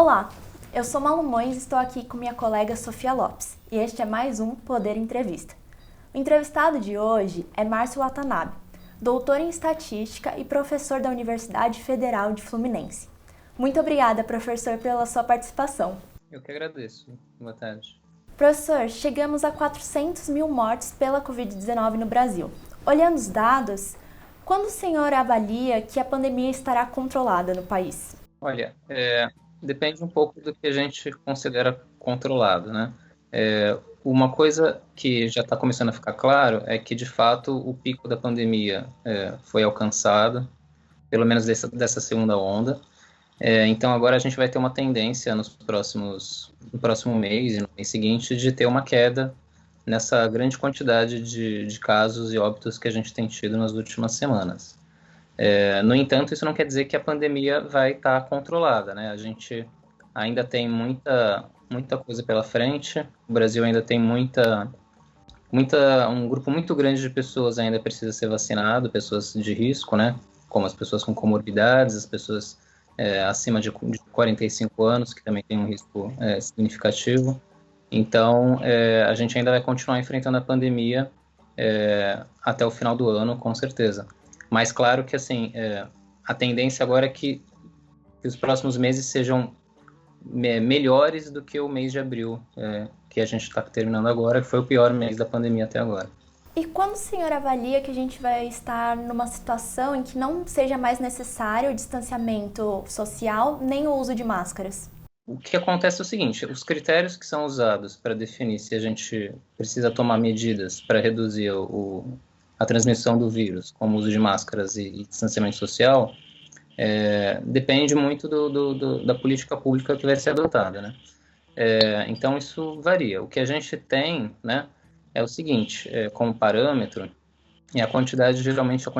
Olá, eu sou Malu Mões e estou aqui com minha colega Sofia Lopes e este é mais um Poder Entrevista. O entrevistado de hoje é Márcio Watanabe, doutor em Estatística e professor da Universidade Federal de Fluminense. Muito obrigada, professor, pela sua participação. Eu que agradeço. Boa tarde. Professor, chegamos a 400 mil mortes pela Covid-19 no Brasil. Olhando os dados, quando o senhor avalia que a pandemia estará controlada no país? Olha, depende um pouco do que a gente considera controlado, né? Uma coisa que já está começando a ficar claro é que, de fato, o pico da pandemia foi alcançado, pelo menos dessa segunda onda. Então, agora a gente vai ter uma tendência no próximo mês e no mês seguinte de ter uma queda nessa grande quantidade de casos e óbitos que a gente tem tido nas últimas semanas. No entanto, isso não quer dizer que a pandemia vai estar controlada, né? A gente ainda tem muita coisa pela frente, o Brasil ainda tem um grupo muito grande de pessoas ainda precisa ser vacinado, pessoas de risco, né? Como as pessoas com comorbidades, as pessoas acima de 45 anos, que também tem um risco significativo. Então, a gente ainda vai continuar enfrentando a pandemia até o final do ano, com certeza. Mas claro que, assim, a tendência agora é que os próximos meses sejam melhores do que o mês de abril, que a gente está terminando agora, que foi o pior mês da pandemia até agora. E quando o senhor avalia que a gente vai estar numa situação em que não seja mais necessário o distanciamento social nem o uso de máscaras? O que acontece é o seguinte, os critérios que são usados para definir se a gente precisa tomar medidas para reduzir a transmissão do vírus, como o uso de máscaras e distanciamento social, depende muito da política pública que vai ser adotada, né? Então, isso varia. O que a gente tem, né, é o seguinte, como parâmetro, é geralmente a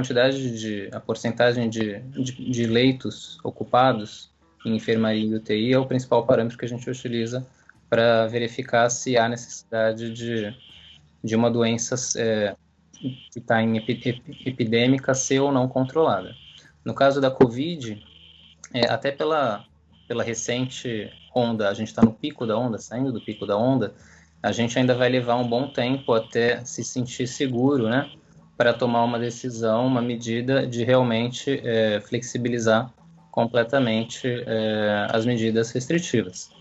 porcentagem de leitos ocupados em enfermaria e UTI é o principal parâmetro que a gente utiliza para verificar se há necessidade de uma doença que está em epidêmica ser ou não controlada. No caso da Covid, até pela recente onda, a gente está no pico da onda, saindo do pico da onda, a gente ainda vai levar um bom tempo até se sentir seguro, né, para tomar uma decisão, uma medida de realmente flexibilizar completamente as medidas restritivas.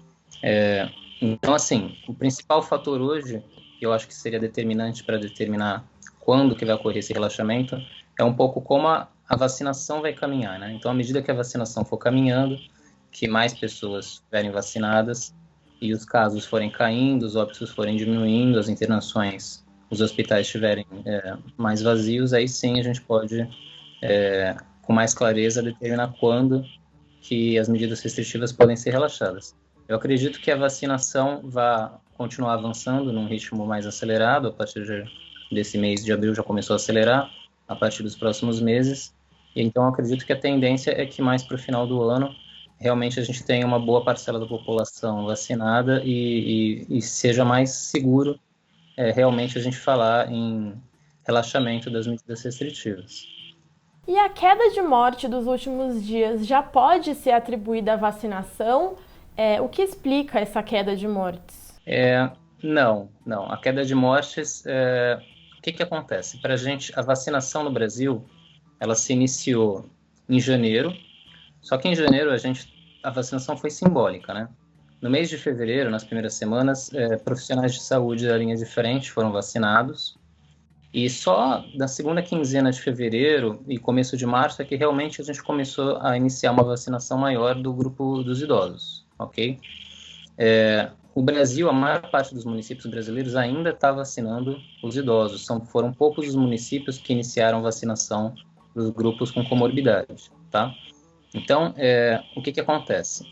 Então, assim, o principal fator hoje, que eu acho que seria determinante para determinar quando que vai ocorrer esse relaxamento, é um pouco como a vacinação vai caminhar, né? Então, à medida que a vacinação for caminhando, que mais pessoas estiverem vacinadas e os casos forem caindo, os óbitos forem diminuindo, as internações, os hospitais estiverem mais vazios, aí sim a gente pode, com mais clareza, determinar quando que as medidas restritivas podem ser relaxadas. Eu acredito que a vacinação vai continuar avançando num ritmo mais acelerado, a partir desse mês de abril já começou a acelerar, a partir dos próximos meses, e então acredito que a tendência é que mais para o final do ano realmente a gente tenha uma boa parcela da população vacinada e seja mais seguro realmente a gente falar em relaxamento das medidas restritivas. E a queda de morte dos últimos dias já pode ser atribuída à vacinação? O que explica essa queda de mortes? Não. A queda de mortes, o que acontece? Para a gente, a vacinação no Brasil, ela se iniciou em janeiro, só que em janeiro a vacinação foi simbólica, né? No mês de fevereiro, nas primeiras semanas, profissionais de saúde da linha de frente foram vacinados, e só na segunda quinzena de fevereiro e começo de março é que realmente a gente começou a iniciar uma vacinação maior do grupo dos idosos, ok? O Brasil, a maior parte dos municípios brasileiros ainda está vacinando os idosos. Foram poucos os municípios que iniciaram vacinação dos grupos com comorbidade, tá? Então, o que acontece?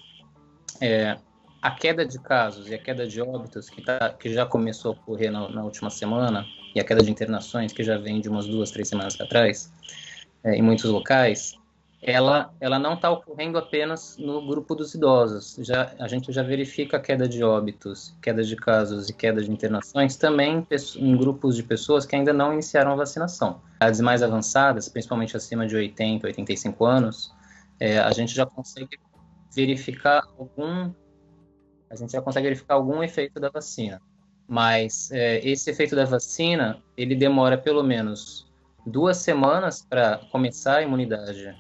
A queda de casos e a queda de óbitos que já começou a ocorrer na última semana, e a queda de internações que já vem de umas 2-3 semanas para trás, em muitos locais, ela não está ocorrendo apenas no grupo dos idosos. A gente já verifica a queda de óbitos, queda de casos e queda de internações também em grupos de pessoas que ainda não iniciaram a vacinação. As mais avançadas, principalmente acima de 80, 85 anos, a gente já consegue verificar algum efeito da vacina. Mas esse efeito da vacina, ele demora pelo menos 2 semanas para começar a imunidade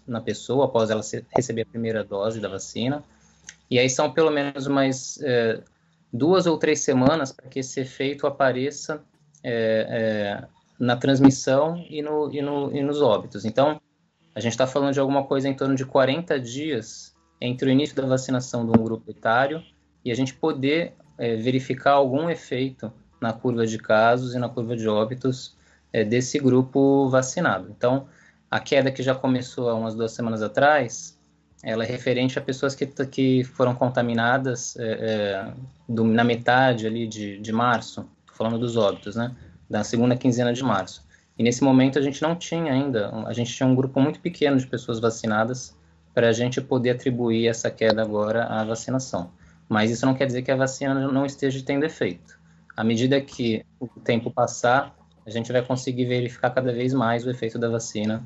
na pessoa, após ela receber a primeira dose da vacina. E aí são pelo menos mais 2 ou 3 semanas para que esse efeito apareça na transmissão e nos óbitos. Então, a gente está falando de alguma coisa em torno de 40 dias entre o início da vacinação de um grupo etário e a gente poder verificar algum efeito na curva de casos e na curva de óbitos desse grupo vacinado. Então, a queda que já começou há umas 2 semanas atrás, ela é referente a pessoas que foram contaminadas na metade ali de março, tô falando dos óbitos, né? Da segunda quinzena de março. E nesse momento a gente não tinha ainda, a gente tinha um grupo muito pequeno de pessoas vacinadas para a gente poder atribuir essa queda agora à vacinação. Mas isso não quer dizer que a vacina não esteja tendo efeito. À medida que o tempo passar, a gente vai conseguir verificar cada vez mais o efeito da vacina,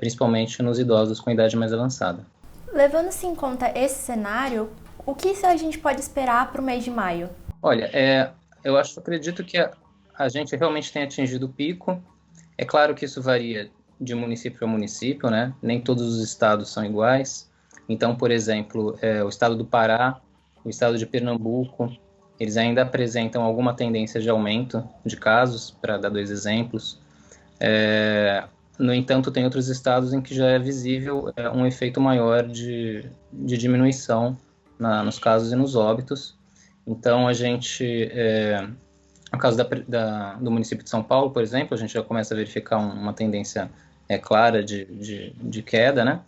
principalmente nos idosos com idade mais avançada. Levando-se em conta esse cenário, o que a gente pode esperar para o mês de maio? Olha, eu acredito que a gente realmente tem atingido o pico. É claro que isso varia de município a município, né? Nem todos os estados são iguais. Então, por exemplo, o estado do Pará, o estado de Pernambuco, eles ainda apresentam alguma tendência de aumento de casos, para dar 2 exemplos. No entanto, tem outros estados em que já é visível um efeito maior de diminuição nos casos e nos óbitos. Então, a gente, no caso do município de São Paulo, por exemplo, a gente já começa a verificar uma tendência clara de queda, né?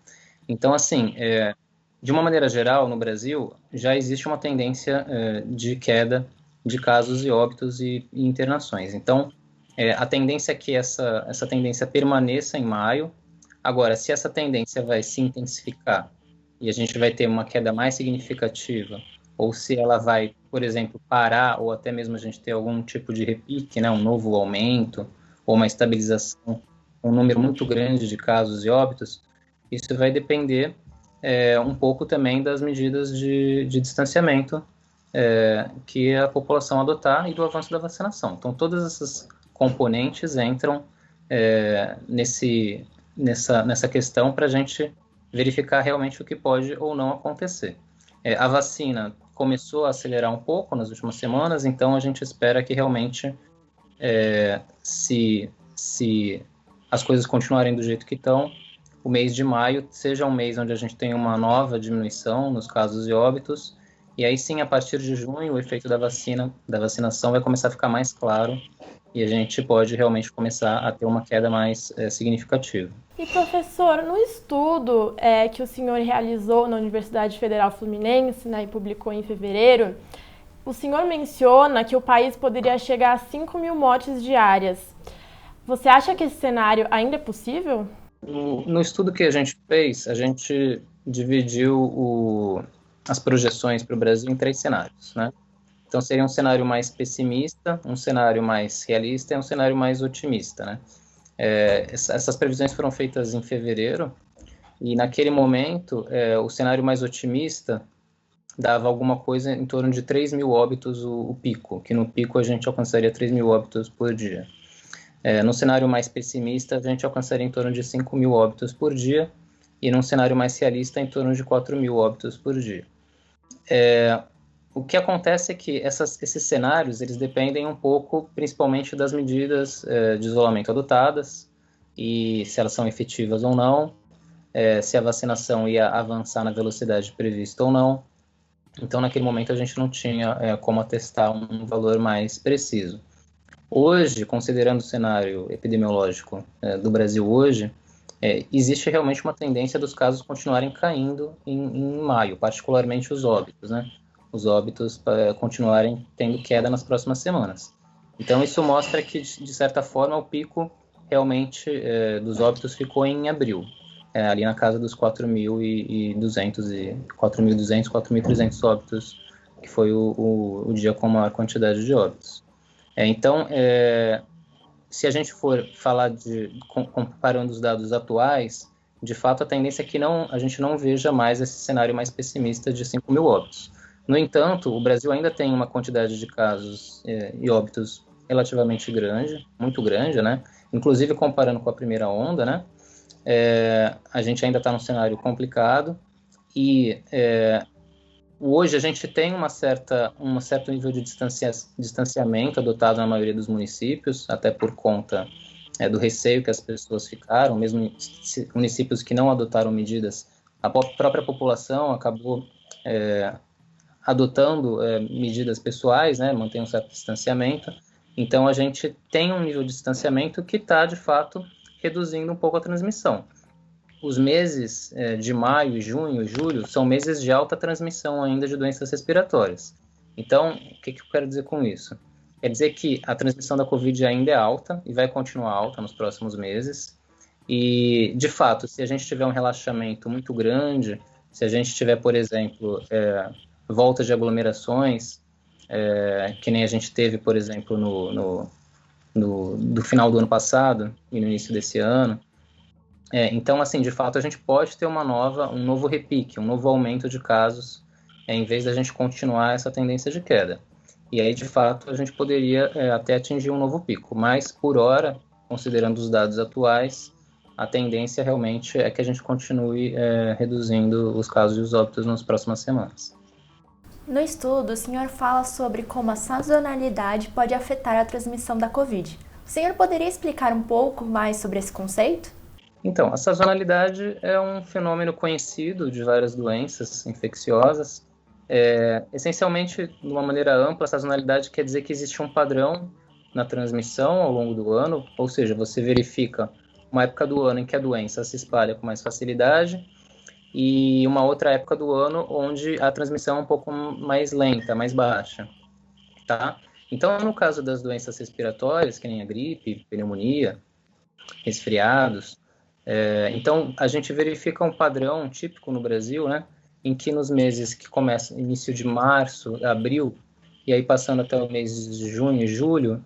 Então, assim, de uma maneira geral, no Brasil, já existe uma tendência de queda de casos e óbitos e internações. Então, a tendência é que essa tendência permaneça em maio. Agora, se essa tendência vai se intensificar e a gente vai ter uma queda mais significativa, ou se ela vai, por exemplo, parar, ou até mesmo a gente ter algum tipo de repique, né, um novo aumento, ou uma estabilização, um número muito grande de casos e óbitos, isso vai depender um pouco também das medidas de distanciamento que a população adotar e do avanço da vacinação. Então, todas essas componentes entram nessa questão para a gente verificar realmente o que pode ou não acontecer. A vacina começou a acelerar um pouco nas últimas semanas, então a gente espera que realmente, se as coisas continuarem do jeito que estão, o mês de maio seja um mês onde a gente tem uma nova diminuição nos casos e óbitos, e aí sim, a partir de junho, o efeito da vacinação vai começar a ficar mais claro, e a gente pode realmente começar a ter uma queda mais significativa. E professor, no estudo que o senhor realizou na Universidade Federal Fluminense, né, e publicou em fevereiro, o senhor menciona que o país poderia chegar a 5.000 mortes diárias. Você acha que esse cenário ainda é possível? No estudo que a gente fez, a gente dividiu as projeções para o Brasil em 3 cenários, né? Então, seria um cenário mais pessimista, um cenário mais realista e um cenário mais otimista, né? Essas previsões foram feitas em fevereiro, e naquele momento, o cenário mais otimista dava alguma coisa em torno de 3.000 óbitos o pico, que no pico a gente alcançaria 3.000 óbitos por dia. No cenário mais pessimista, a gente alcançaria em torno de 5.000 óbitos por dia, e num cenário mais realista, em torno de 4.000 óbitos por dia. O que acontece é que esses cenários, eles dependem um pouco, principalmente das medidas de isolamento adotadas, e se elas são efetivas ou não, se a vacinação ia avançar na velocidade prevista ou não. Então, naquele momento, a gente não tinha como atestar um valor mais preciso. Hoje, considerando o cenário epidemiológico do Brasil hoje, existe realmente uma tendência dos casos continuarem caindo em maio, particularmente os óbitos, né? Os óbitos continuarem tendo queda nas próximas semanas. Então, isso mostra que, de certa forma, o pico realmente dos óbitos ficou em abril, ali na casa dos 4.200, 4.300 óbitos, que foi o dia com a maior quantidade de óbitos. Então, se a gente for falar comparando os dados atuais, de fato, a tendência é que a gente não veja mais esse cenário mais pessimista de 5 mil óbitos. No entanto, o Brasil ainda tem uma quantidade de casos e óbitos relativamente grande, muito grande, né? Inclusive comparando com a primeira onda, né? A gente ainda está num cenário complicado e hoje a gente tem um certo nível de distanciamento adotado na maioria dos municípios, até por conta do receio que as pessoas ficaram, mesmo municípios que não adotaram medidas, a própria população acabou adotando medidas pessoais, né, mantém um certo distanciamento. Então a gente tem um nível de distanciamento que está, de fato, reduzindo um pouco a transmissão. Os meses de maio, junho e julho são meses de alta transmissão ainda de doenças respiratórias. Então, o que eu quero dizer com isso? Quer dizer que a transmissão da Covid ainda é alta e vai continuar alta nos próximos meses. E, de fato, se a gente tiver um relaxamento muito grande, se a gente tiver, por exemplo, volta de aglomerações, que nem a gente teve, por exemplo, no final do ano passado e no início desse ano, então, assim, de fato, a gente pode ter um novo repique, um novo aumento de casos, em vez da gente continuar essa tendência de queda. E aí, de fato, a gente poderia até atingir um novo pico. Mas, por hora, considerando os dados atuais, a tendência realmente é que a gente continue reduzindo os casos e os óbitos nas próximas semanas. No estudo, o senhor fala sobre como a sazonalidade pode afetar a transmissão da Covid. O senhor poderia explicar um pouco mais sobre esse conceito? Então, a sazonalidade é um fenômeno conhecido de várias doenças infecciosas. Essencialmente, de uma maneira ampla, a sazonalidade quer dizer que existe um padrão na transmissão ao longo do ano, ou seja, você verifica uma época do ano em que a doença se espalha com mais facilidade e uma outra época do ano onde a transmissão é um pouco mais lenta, mais baixa, tá? Então, no caso das doenças respiratórias, que nem a gripe, pneumonia, resfriados, então a gente verifica um padrão típico no Brasil, né? Em que nos meses que começam, início de março, abril, e aí passando até o mês de junho e julho,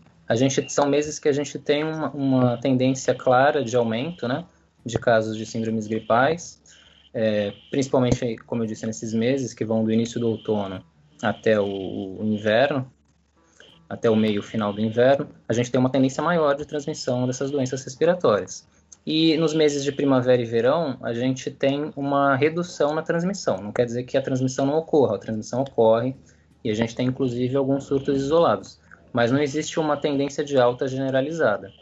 são meses que a gente tem uma tendência clara de aumento, né, de casos de síndromes gripais, principalmente, como eu disse, nesses meses que vão do início do outono até o inverno, até o meio final do inverno, a gente tem uma tendência maior de transmissão dessas doenças respiratórias. E nos meses de primavera e verão, a gente tem uma redução na transmissão. Não quer dizer que a transmissão não ocorra, a transmissão ocorre e a gente tem, inclusive, alguns surtos isolados. Mas não existe uma tendência de alta generalizada.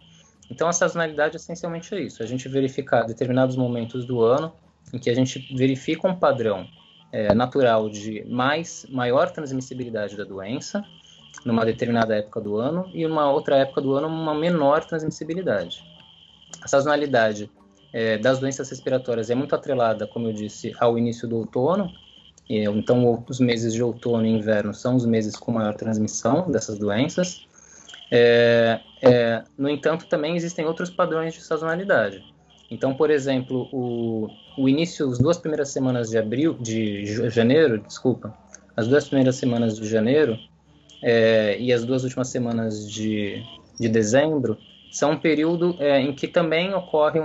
Então, a sazonalidade essencialmente é isso. A gente verificar determinados momentos do ano em que a gente verifica um padrão natural de maior transmissibilidade da doença numa determinada época do ano e numa outra época do ano uma menor transmissibilidade. A sazonalidade das doenças respiratórias é muito atrelada, como eu disse, ao início do outono. Então, os meses de outono e inverno são os meses com maior transmissão dessas doenças. No entanto, também existem outros padrões de sazonalidade. Então, por exemplo, o início, as duas primeiras semanas de janeiro, as duas primeiras semanas de janeiro e as duas últimas semanas de dezembro, são um período em que também ocorre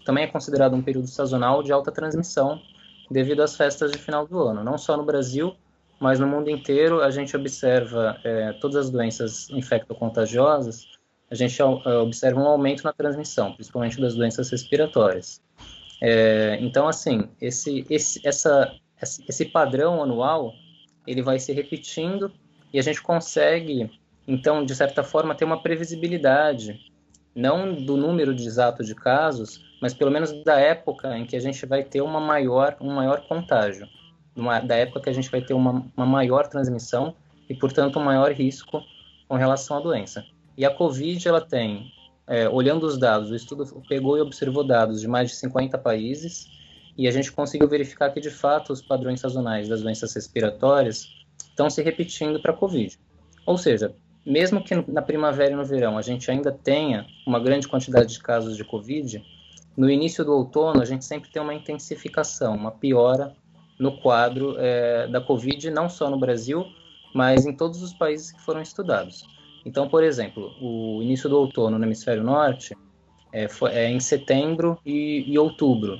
também é considerado um período sazonal de alta transmissão devido às festas de final do ano. Não só no Brasil, mas no mundo inteiro a gente observa todas as doenças infectocontagiosas, a gente observa um aumento na transmissão, principalmente das doenças respiratórias. Então, assim, esse padrão anual, ele vai se repetindo e a gente consegue, então, de certa forma, ter uma previsibilidade, não do número exato de casos, mas pelo menos da época em que a gente vai ter um maior contágio, da época que a gente vai ter uma maior transmissão e, portanto, um maior risco com relação à doença. E a Covid, ela tem, olhando os dados, o estudo pegou e observou dados de mais de 50 países e a gente conseguiu verificar que, de fato, os padrões sazonais das doenças respiratórias estão se repetindo para a Covid. Ou seja, mesmo que na primavera e no verão a gente ainda tenha uma grande quantidade de casos de Covid, no início do outono a gente sempre tem uma intensificação, uma piora no quadro da Covid, não só no Brasil, mas em todos os países que foram estudados. Então, por exemplo, o início do outono no hemisfério norte, em setembro e outubro.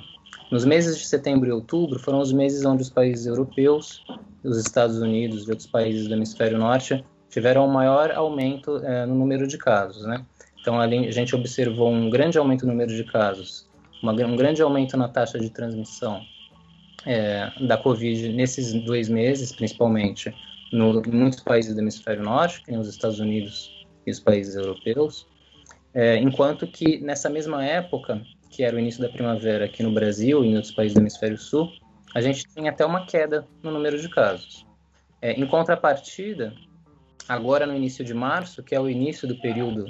Nos meses de setembro e outubro foram os meses onde os países europeus, os Estados Unidos e outros países do hemisfério norte tiveram um maior aumento no número de casos, né? Então, a gente observou um grande aumento no número de casos, um grande aumento na taxa de transmissão da Covid nesses 2 meses, principalmente em muitos países do hemisfério norte, que os Estados Unidos e os países europeus, enquanto que nessa mesma época, que era o início da primavera aqui no Brasil e em outros países do hemisfério sul, a gente tinha até uma queda no número de casos. Em contrapartida, agora no início de março, que é o início do período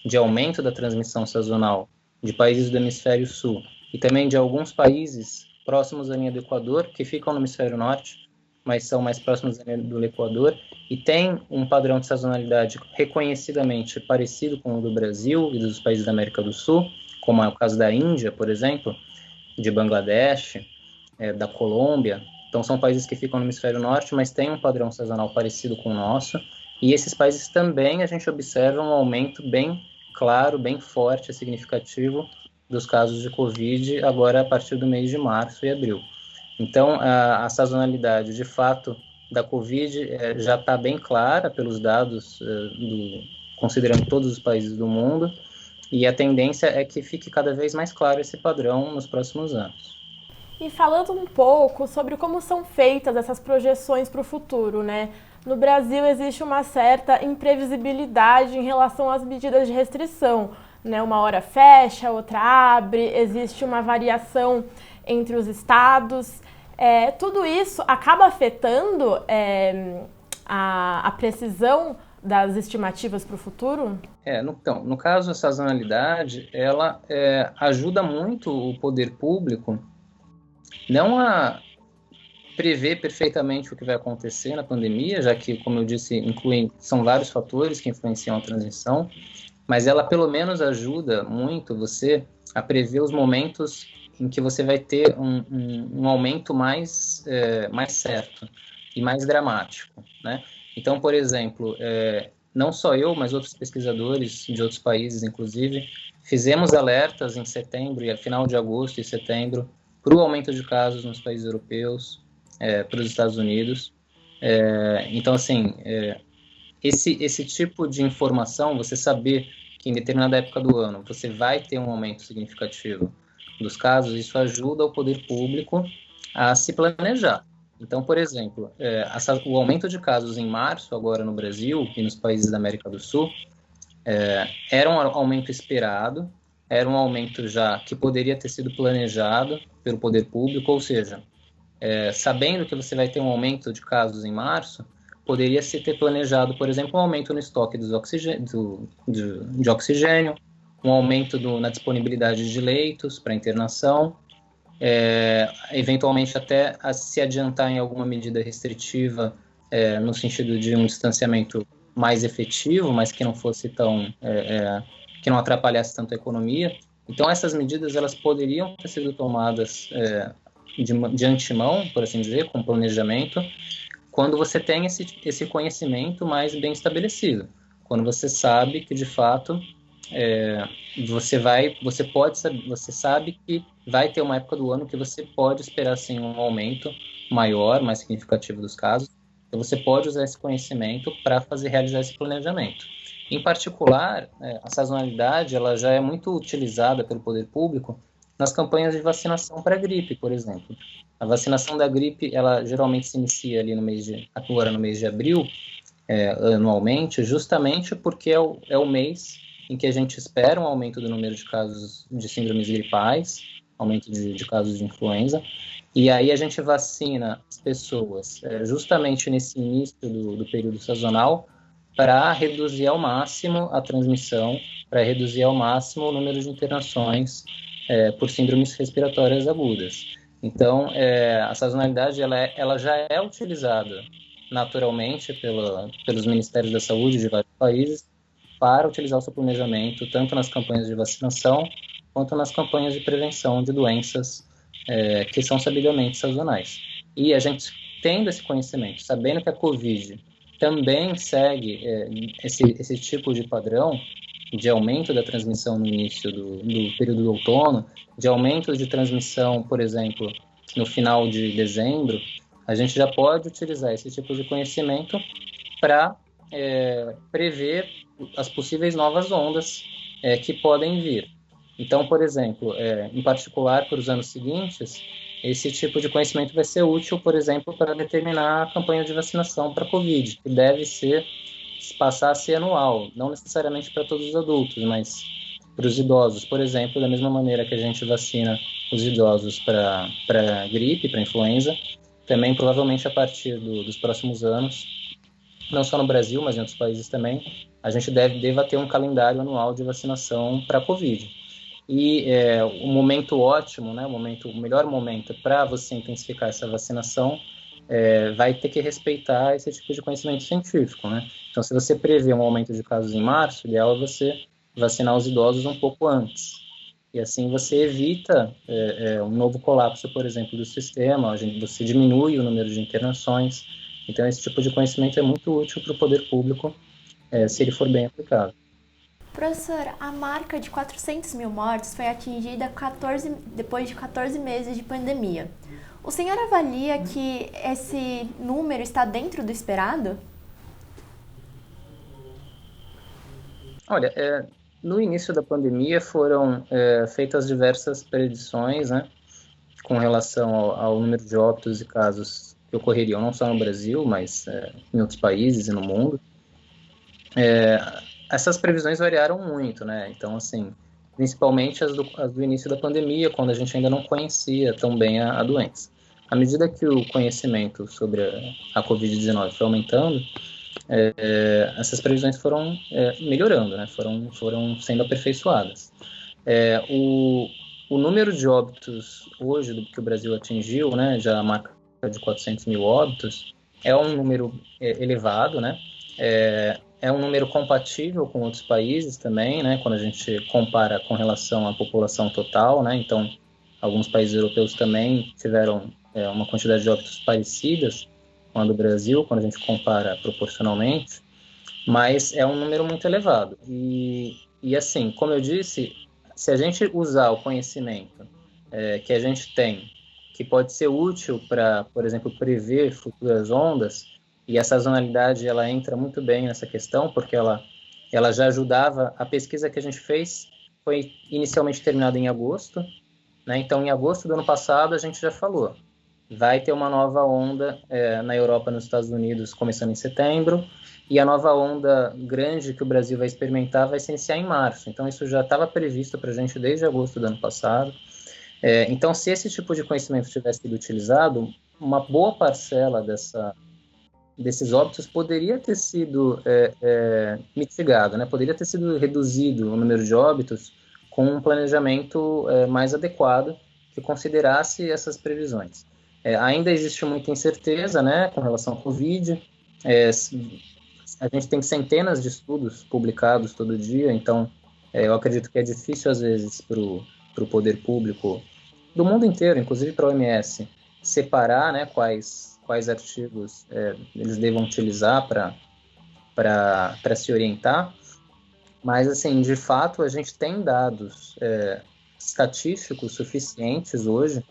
de aumento da transmissão sazonal de países do hemisfério sul e também de alguns países próximos à linha do Equador, que ficam no hemisfério norte, mas são mais próximos do Equador, e tem um padrão de sazonalidade reconhecidamente parecido com o do Brasil e dos países da América do Sul, como é o caso da Índia, por exemplo, de Bangladesh, da Colômbia. Então, são países que ficam no hemisfério norte, mas têm um padrão sazonal parecido com o nosso, e esses países também a gente observa um aumento bem claro, bem forte, significativo dos casos de Covid, agora a partir do mês de março e abril. Então, a sazonalidade, de fato, da Covid já está bem clara pelos dados, considerando todos os países do mundo, e a tendência é que fique cada vez mais claro esse padrão nos próximos anos. E falando um pouco sobre como são feitas essas projeções para o futuro, né? No Brasil existe uma certa imprevisibilidade em relação às medidas de restrição, né? Uma hora fecha, outra abre, existe uma variação entre os estados. Tudo isso acaba afetando a precisão das estimativas para o futuro? Então, no caso, a sazonalidade, ela ajuda muito o poder público não a prever perfeitamente o que vai acontecer na pandemia, já que, como eu disse, são vários fatores que influenciam a transmissão, mas ela pelo menos ajuda muito você a prever os momentos em que você vai ter um aumento mais certo e mais dramático, né? Então, por exemplo, não só eu, mas outros pesquisadores de outros países, inclusive, fizemos alertas em setembro e final de agosto e setembro para o aumento de casos nos países europeus, para os Estados Unidos. Então, assim, esse tipo de informação, você saber que em determinada época do ano você vai ter um aumento significativo dos casos, isso ajuda o poder público a se planejar. Então, por exemplo, o aumento de casos em março, agora no Brasil e nos países da América do Sul, era um aumento esperado, era um aumento já que poderia ter sido planejado pelo poder público, ou seja, sabendo que você vai ter um aumento de casos em março, poderia se ter planejado, por exemplo, um aumento no estoque de oxigênio, um aumento na disponibilidade de leitos para internação, eventualmente até se adiantar em alguma medida restritiva, no sentido de um distanciamento mais efetivo, mas que não fosse que não atrapalhasse tanto a economia. Então, essas medidas elas poderiam ter sido tomadas de antemão, por assim dizer, com planejamento, quando você tem esse conhecimento mais bem estabelecido, quando você sabe que, de fato, você sabe que vai ter uma época do ano que você pode esperar, sim, um aumento maior, mais significativo dos casos, então você pode usar esse conhecimento para realizar esse planejamento. Em particular, a sazonalidade ela já é muito utilizada pelo poder público nas campanhas de vacinação para a gripe, por exemplo. A vacinação da gripe, ela geralmente se inicia ali no mês de abril, anualmente, justamente porque é o mês em que a gente espera um aumento do número de casos de síndromes gripais, aumento de casos de influenza, e aí a gente vacina as pessoas justamente nesse início do período sazonal para reduzir ao máximo a transmissão, para reduzir ao máximo o número de internações por síndromes respiratórias agudas. Então, a sazonalidade ela já é utilizada naturalmente pelos Ministérios da Saúde de vários países para utilizar o seu planejamento, tanto nas campanhas de vacinação, quanto nas campanhas de prevenção de doenças que são sabidamente sazonais. E a gente tendo esse conhecimento, sabendo que a Covid também segue esse tipo de padrão, de aumento da transmissão no início do período do outono, de aumento de transmissão, por exemplo, no final de dezembro, a gente já pode utilizar esse tipo de conhecimento para prever as possíveis novas ondas que podem vir. Então, por exemplo, em particular para os anos seguintes, esse tipo de conhecimento vai ser útil, por exemplo, para determinar a campanha de vacinação para a Covid, que deve passar a ser anual, não necessariamente para todos os adultos, mas para os idosos, por exemplo, da mesma maneira que a gente vacina os idosos para gripe, para influenza, também provavelmente a partir dos próximos anos, não só no Brasil, mas em outros países também, a gente deva ter um calendário anual de vacinação para a Covid. E o momento ótimo, né, o melhor momento para você intensificar essa vacinação vai ter que respeitar esse tipo de conhecimento científico, né? Então, se você prevê um aumento de casos em março, o ideal é você vacinar os idosos um pouco antes. E assim você evita um novo colapso, por exemplo, do sistema, você diminui o número de internações. Então, esse tipo de conhecimento é muito útil para o poder público, se ele for bem aplicado. Professor, a marca de 400 mil mortes foi atingida depois de 14 meses de pandemia. O senhor avalia que esse número está dentro do esperado? Olha, no início da pandemia foram feitas diversas predições, né, com relação ao número de óbitos e casos que ocorreriam não só no Brasil, mas em outros países e no mundo. Essas previsões variaram muito, né? Então, assim, principalmente as do início da pandemia, quando a gente ainda não conhecia tão bem a doença. À medida que o conhecimento sobre a Covid-19 foi aumentando, essas previsões foram melhorando, né? Foram sendo aperfeiçoadas. O número de óbitos hoje que o Brasil atingiu, né, já a marca de 400 mil óbitos, é um número elevado, né? É um número compatível com outros países também, né? Quando a gente compara com relação à população total, né? Então, alguns países europeus também tiveram uma quantidade de óbitos parecidas com a do Brasil, quando a gente compara proporcionalmente, mas é um número muito elevado. E assim, como eu disse, se a gente usar o conhecimento que a gente tem, que pode ser útil para, por exemplo, prever futuras ondas, e a sazonalidade ela entra muito bem nessa questão, porque ela já ajudava. A pesquisa que a gente fez foi inicialmente terminada em agosto, né? Então, em agosto do ano passado, a gente já falou, vai ter uma nova onda na Europa, nos Estados Unidos, começando em setembro, e a nova onda grande que o Brasil vai experimentar vai se iniciar em março. Então, isso já estava previsto para a gente desde agosto do ano passado. Então, se esse tipo de conhecimento tivesse sido utilizado, uma boa parcela desses óbitos poderia ter sido mitigado, né? Poderia ter sido reduzido o número de óbitos com um planejamento mais adequado que considerasse essas previsões. Ainda existe muita incerteza, né, com relação ao Covid. A gente tem centenas de estudos publicados todo dia, então eu acredito que é difícil, às vezes, para o poder público do mundo inteiro, inclusive para a OMS, separar, né, quais artigos eles devam utilizar para se orientar, mas, assim, de fato, a gente tem dados estatísticos suficientes hoje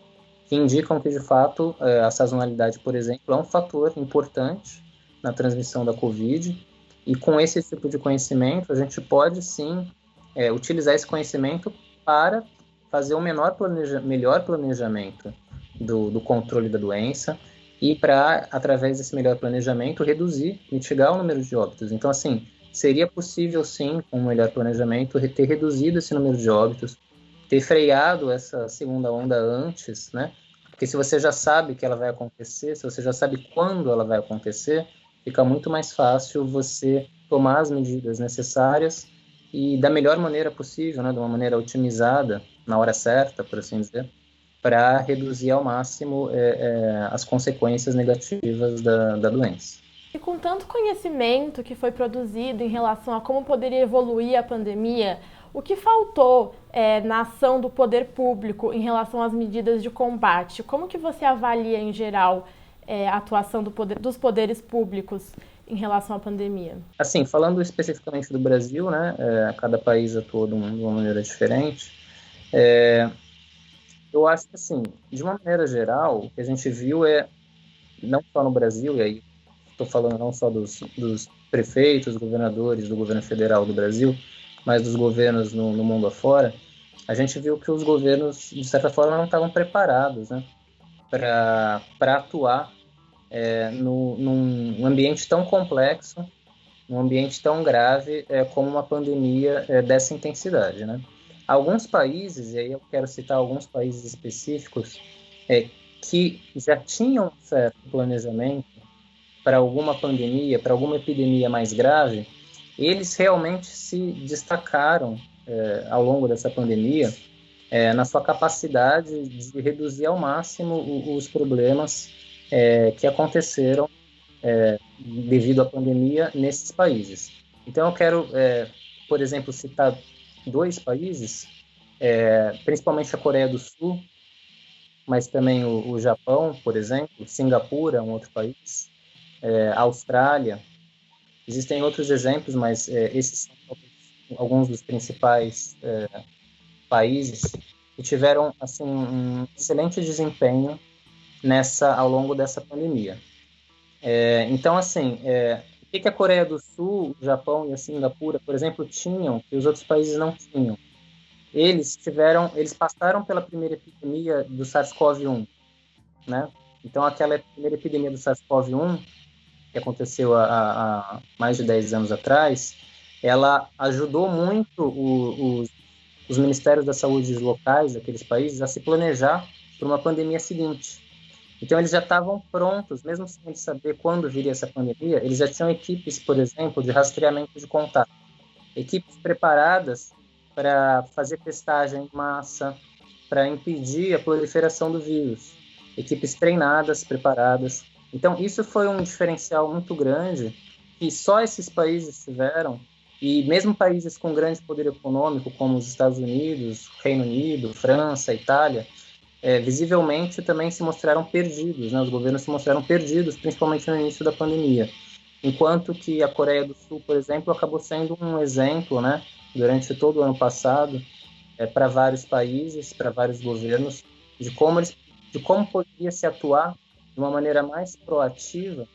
que indicam que, de fato, a sazonalidade, por exemplo, é um fator importante na transmissão da Covid, e com esse tipo de conhecimento, a gente pode, sim, utilizar esse conhecimento para fazer um melhor planejamento do controle da doença, e para, através desse melhor planejamento, mitigar o número de óbitos. Então, assim, seria possível, sim, com um melhor planejamento, ter reduzido esse número de óbitos, ter freado essa segunda onda antes, né? Porque se você já sabe que ela vai acontecer, se você já sabe quando ela vai acontecer, fica muito mais fácil você tomar as medidas necessárias e da melhor maneira possível, né? De uma maneira otimizada, na hora certa, por assim dizer, para reduzir ao máximo as consequências negativas da doença. E com tanto conhecimento que foi produzido em relação a como poderia evoluir a pandemia, o que faltou na ação do poder público em relação às medidas de combate? Como que você avalia, em geral, a atuação dos poderes públicos em relação à pandemia? Assim, falando especificamente do Brasil, né, cada país atuou de uma maneira diferente. Eu acho que, assim, de uma maneira geral, o que a gente viu não só no Brasil, e aí estou falando não só dos prefeitos, governadores, do governo federal do Brasil, mas dos governos no mundo afora, a gente viu que os governos, de certa forma, não estavam preparados, né, para atuar num ambiente tão complexo, num ambiente tão grave como uma pandemia dessa intensidade, né? Alguns países, e aí eu quero citar alguns países específicos, que já tinham um certo planejamento para alguma pandemia, para alguma epidemia mais grave, eles realmente se destacaram ao longo dessa pandemia na sua capacidade de reduzir ao máximo os problemas que aconteceram devido à pandemia nesses países. Então eu quero, por exemplo, citar 2 países, principalmente a Coreia do Sul, mas também o Japão, por exemplo, Singapura, um outro país, a Austrália. Existem outros exemplos, mas esses são alguns dos principais países que tiveram assim um excelente desempenho ao longo dessa pandemia. Então, assim, o que a Coreia do Sul, o Japão e a Singapura, por exemplo, tinham que os outros países não tinham? Eles passaram pela primeira epidemia do SARS-CoV-1, né? Então, aquela primeira epidemia do SARS-CoV-1, que aconteceu há mais de 10 anos atrás, ela ajudou muito os ministérios da saúde locais daqueles países a se planejar para uma pandemia seguinte. Então, eles já estavam prontos, mesmo sem saber quando viria essa pandemia, eles já tinham equipes, por exemplo, de rastreamento de contato. Equipes preparadas para fazer testagem em massa, para impedir a proliferação do vírus. Equipes treinadas, preparadas. Então, isso foi um diferencial muito grande que só esses países tiveram, e mesmo países com grande poder econômico, como os Estados Unidos, Reino Unido, França, Itália, visivelmente também se mostraram perdidos, né? Os governos se mostraram perdidos, principalmente no início da pandemia. Enquanto que a Coreia do Sul, por exemplo, acabou sendo um exemplo, né, durante todo o ano passado, para vários países, para vários governos, de como poderia se atuar de uma maneira mais proativa,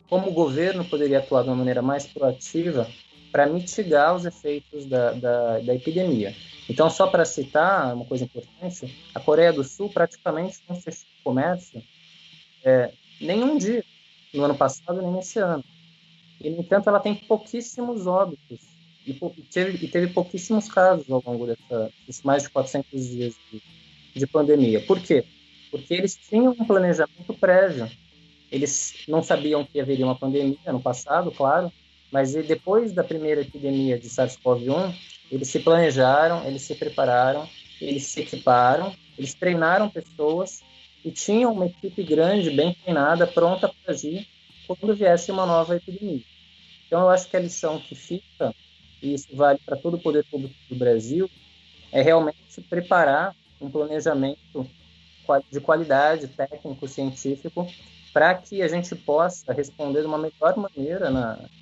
como o governo poderia atuar de uma maneira mais proativa para mitigar os efeitos da epidemia. Então, só para citar uma coisa importante, a Coreia do Sul praticamente não fechou o comércio nenhum dia no ano passado, nem nesse ano. E, no entanto, ela tem pouquíssimos óbitos e teve pouquíssimos casos ao longo desses mais de 400 dias de pandemia. Por quê? Porque eles tinham um planejamento prévio. Eles não sabiam que haveria uma pandemia no passado, claro, mas depois da primeira epidemia de SARS-CoV-1, eles se planejaram, eles se prepararam, eles se equiparam, eles treinaram pessoas e tinham uma equipe grande, bem treinada, pronta para agir quando viesse uma nova epidemia. Então, eu acho que a lição que fica, e isso vale para todo o poder público do Brasil, é realmente preparar um planejamento de qualidade técnico, científico, para que a gente possa responder de uma melhor maneira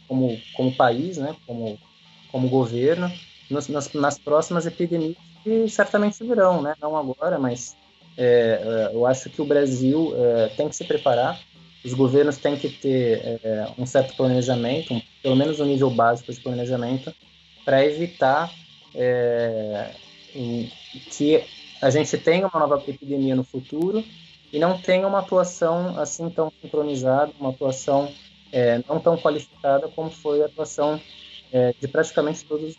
como país, né, como governo, nas próximas epidemias que certamente virão, né, não agora, mas eu acho que o Brasil tem que se preparar, os governos têm que ter um certo planejamento, pelo menos um nível básico de planejamento, para evitar que a gente tenha uma nova epidemia no futuro e não tenha uma atuação assim tão sincronizada, uma atuação não tão qualificada como foi a atuação de praticamente todos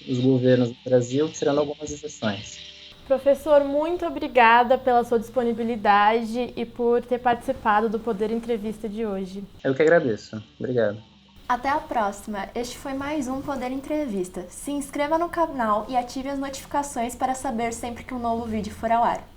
os governos do Brasil, tirando algumas exceções. Professor, muito obrigada pela sua disponibilidade e por ter participado do Poder Entrevista de hoje. Eu que agradeço. Obrigado. Até a próxima. Este foi mais um Poder Entrevista. Se inscreva no canal e ative as notificações para saber sempre que um novo vídeo for ao ar.